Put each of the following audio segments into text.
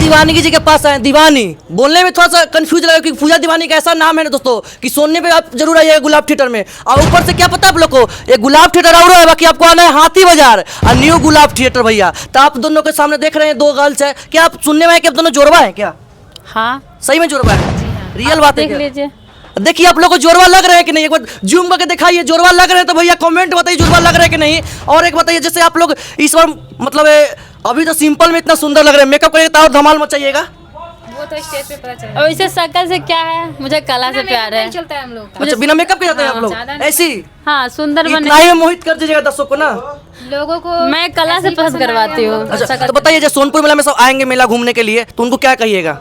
दीवानगी जी के पास आए। दीवानी बोलने में थोड़ा सा कंफ्यूज लगा क्योंकि पूजा दीवानी का ऐसा नाम है ना दोस्तों कि सुनने पे आप जरूर आइएगा गुलाब थिएटर में। और ऊपर से क्या पता आप लोग को, ये गुलाब थिएटर और है, बाकी आपको आना है हाथी बाजार और न्यू गुलाब थिएटर भैया। तो आप दोनों के सामने देख रहे हैं दो गर्ल्स है, क्या आप सुनने में है कि आप दोनों जोड़वा है क्या? हाँ सही में जोड़वा है? रियल बात है देख क्या? लीजिए। देखिए आप लोग को जोड़वा लग रहे हैं कि नहीं, एक बार जूम करके दिखाइए जोड़वा लग रहे हैं तो भैया कमेंट बताइए जोड़वा लग रहे हैं कि नहीं। और एक बताइए जैसे आप लोग इस बार मतलब अभी तो सिंपल में इतना सुंदर लग रहे हैं, मेकअप करिए तो और धमाल मचाइएगा। वो तो स्टेज पे पता चला। और इसे शक्ल से क्या है, मुझे कला से प्यार है। चलता है हम लोग का। अच्छा बिना मेकअप के जाते हैं आप लोग ज़्यादा नहीं। ऐसी? हाँ सुंदर इतना बने। ही मोहित कर दीजिएगा दर्शकों को ना। लोगों को मैं कला से पसंद करवाती हूँ। अच्छा तो बताइए जो सोनपुर मेला में सब आएंगे मेला घूमने के लिए तो उनको क्या कहिएगा?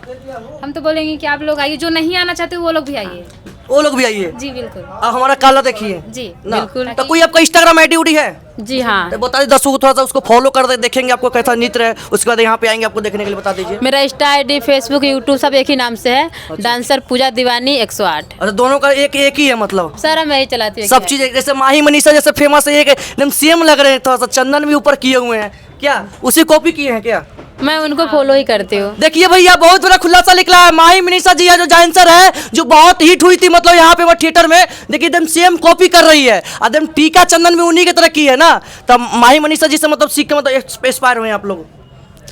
हम तो बोलेंगे कि आप लोग आइए, जो नहीं आना चाहते वो लोग भी आइए। वो लोग भी आइए। जी बिल्कुल। अब हमारा काला देखिए जी ना। बिल्कुल। तो कोई आपका इंस्टाग्राम आईडी उड़ी है? जी हाँ, तो बता दीजिए दर्शकों को, थोड़ा सा उसको फॉलो कर दे, देखेंगे आपको कैसा नृत्य है, उसके बाद यहाँ पे आएंगे आपको देखने के लिए। बता दीजिए। मेरा इंस्टा ID फेसबुक यूट्यूब सब एक ही नाम से है, डांसर पूजा दीवानी 108। अच्छा दोनों का एक ही है मतलब सारा मैं ही चलाती हूँ। सब चीज जैसे माही मनीषा जैसे फेमस है, एक एकदम सेम लग रहे हैं, थोड़ा सा चंदन भी ऊपर किए हुए हैं, क्या उसी कॉपी किए हैं क्या? मैं उनको फॉलो ही करती हूँ। देखिए भैया बहुत बड़ा खुलासा निकला है, माही मनीषा जी है जो डांसर है जो बहुत हिट हुई थी मतलब यहाँ पे वो थिएटर में, देखिए एकदम सेम कॉपी कर रही है, एकदम टीका चंदन भी उन्हीं की तरह की है ना। तब माही मनीषा जी से मतलब सीख के मतलब इंस्पायर हुए हैं आप लोग?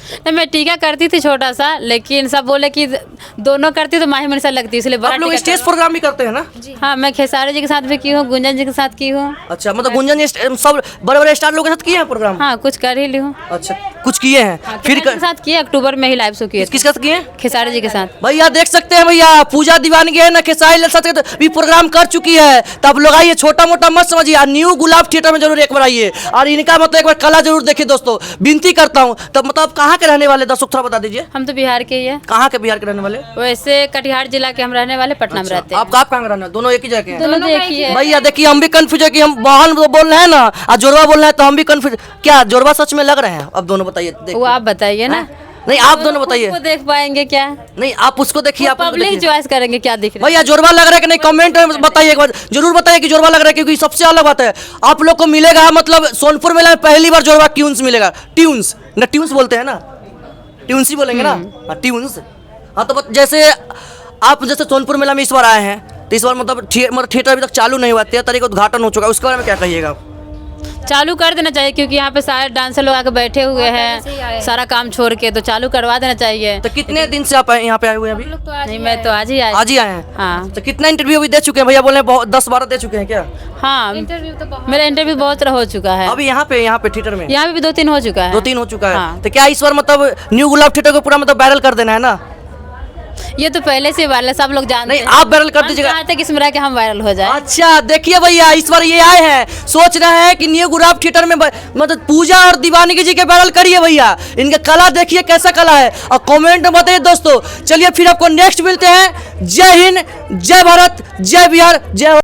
नहीं, मैं टीका करती थी छोटा सा, लेकिन सब बोले कि दोनों करती तो माही मनीषा लगती, इसलिए बड़ा आप लोग टीका स्टेज प्रोग्राम भी करते हैं ना? हाँ, मैं खेसारी जी के साथ भी की हूँ, गुंजन जी के साथ की हूँ। अच्छा मतलब गुंजन सब बड़े बड़े स्टार लोगों के साथ किए हैं प्रोग्राम? हाँ, कुछ कर ही ली हूँ। अच्छा कुछ किए हैं फिर खेसारी के साथ किए, अक्टूबर में ही लाइव शो किए थे। किसके साथ किए हैं? खेसारी जी के साथ। भैया देख सकते हैं भैया पूजा दीवानगी है ना, खेसारी लाल साथ भी प्रोग्राम कर चुकी है। तो आप लोग आइए, छोटा मोटा मत समझिए, न्यू गुलाब थिएटर में जरूर एक बार आइए और इनका मतलब एक बार कला जरूर देखिए दोस्तों, विनती करता हूँ। तब मतलब कहाँ के रहने वाले दर्शक थोड़ा बता दीजिए। हम तो बिहार के ही है। कहाँ के बिहार के रहने वाले? वैसे कटिहार जिला के हम रहने वाले, पटना में रहते हैं। आप कहाँ के रहने वाले? दोनों एक ही जगह के हैं? दोनों तो एक ही है। भैया देखिए हम भी कंफ्यूज है कि हम वाहन बोल रहे हैं ना और जोड़वा बोल रहे हैं, तो हम भी कंफ्यूज। क्या जोड़वा सच में लग रहे हैं? अब दोनों बताइए। वो आप बताइए ना। नहीं आप दोनों बताइए। वो देख पाएंगे क्या? नहीं आप उसको देखिए, आप पब्लिक चॉइस करेंगे क्या दिख रहा है। भैया जोड़वा लग रहा है कि नहीं, कमेंट में बताइए एक बार, जरूर बताइए कि जोड़वा लग रहा है, क्योंकि सबसे अलग बात है आप लोग को मिलेगा मतलब सोनपुर मेला में पहली बार जोड़वा ट्यून्स मिलेगा। ट्यून्स ना, ट्यून्स बोलते हैं ना, ट्यून्स ही बोलेंगे ना। हाँ ट्यून्स। हाँ तो जैसे आप जैसे सोनपुर मेला में इस बार आए हैं तो इस बार मतलब थिएटर अभी तक चालू नहीं हुआ, 13 तारीख को उद्घाटन हो चुका है, उसके बारे में क्या कहिएगा? चालू कर देना चाहिए, क्योंकि यहाँ पे सारे डांसर लोग आके बैठे हुए से ही आए हैं हैं। सारा काम छोड़ के, तो चालू करवा देना चाहिए। तो कितने दिन से आप यहाँ पे आए हुए हैं? अभी लोग तो आज नहीं, मैं तो आज ही आई। आज ही आए हैं? हाँ तो कितना इंटरव्यू अभी दे चुके हैं भैया? बोले 10-12 दे चुके हैं क्या? हाँ, इंटरव्यू तो बहुत मेरा इंटरव्यू बहुत तरह हो चुका है। अभी यहाँ पे थिएटर में यहाँ पे भी 2-3 हो चुका है। 2-3 हो चुका है। हाँ। तो क्या इस बार मतलब न्यू गुलाब थिएटर को पूरा मतलब वायरल कर देना है ना? ये तो पहले से वायरल है, सब लोग जानते नहीं हैं। आप वायरल कर दीजिएगा। चाहते कि इसमें रह के हम वायरल हो जाए। अच्छा देखिए भैया इस बार ये आए हैं, सोच रहे हैं कि न्यू गुलाब थिएटर में मतलब पूजा और दीवानगी जी के वायरल करिए भैया, इनका कला देखिए कैसा कला है और कमेंट में बताइए दोस्तों। चलिए फिर आपको नेक्स्ट मिलते हैं। जय हिंद, जय भारत, जय बिहार, जय